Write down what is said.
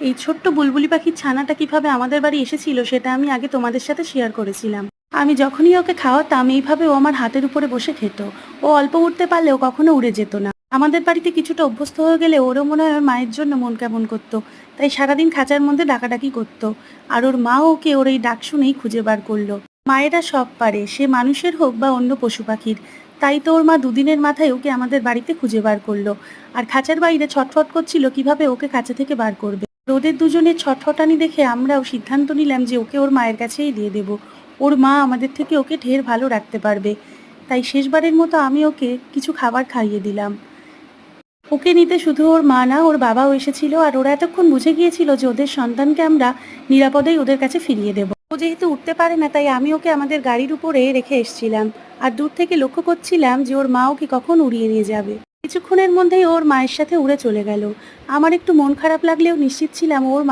এই ছোট্ট বুলবুলি পাখির ছানাটা কিভাবে আমাদের বাড়ি এসেছিল সেটা আমি আগে তোমাদের সাথে শেয়ার করেছিলাম। আমি যখনই ওকে খাওয়াতাম এইভাবে ও আমার হাতের উপরে বসে খেত। ও অল্প উঠতে পারলেও কখনো উড়ে যেত না। আমাদের বাড়িতে কিছুটা অভ্যস্ত হয়ে গেলে ওরও মনে হয় ওর মায়ের জন্য মন কেমন করতো। তাই সারাদিন খাঁচার মধ্যে ডাকাডাকি করতো। আর ওর মা ওকে ওর এই ডাক শুনেই খুঁজে বার করলো। মায়েরা সব পারে, সে মানুষের হোক বা অন্য পশু পাখির। তাই তো ওর মা দুদিনের মাথায় ওকে আমাদের বাড়িতে খুঁজে বার করলো। আর খাঁচার বাইরে ছটফট করছিল কিভাবে ওকে খাঁচা থেকে বার করবে। ওদের দুজনের ছটফটানি দেখে আমরাও সিদ্ধান্ত নিলাম যে ওকে ওর মায়ের কাছেই দিয়ে দেব। ওর মা আমাদের থেকে ওকে ঢের ভালো রাখতে পারবে। তাই শেষবারের মতো আমি ওকে কিছু খাবার খাইয়ে দিলাম। ওকে নিতে শুধু ওর মা না, ওর বাবাও এসেছিল। আর ওরা এতক্ষণ বুঝে গিয়েছিল যে ওদের সন্তানকে আমরা নিরাপদেই ওদের কাছে ফিরিয়ে দেব। ও যেহেতু উঠতে পারে না, তাই আমি ওকে আমাদের গাড়ির উপরে রেখে এসেছিলাম। আর দূর থেকে লক্ষ্য করছিলাম যে ওর মা ওকে কখন উড়িয়ে নিয়ে যাবে। কিছুক্ষণের মধ্যেই ওর মায়ের সাথে উড়ে চলে গেল। আমার একটু মন খারাপ লাগলেও নিশ্চিত ছিলাম ওর মায়ের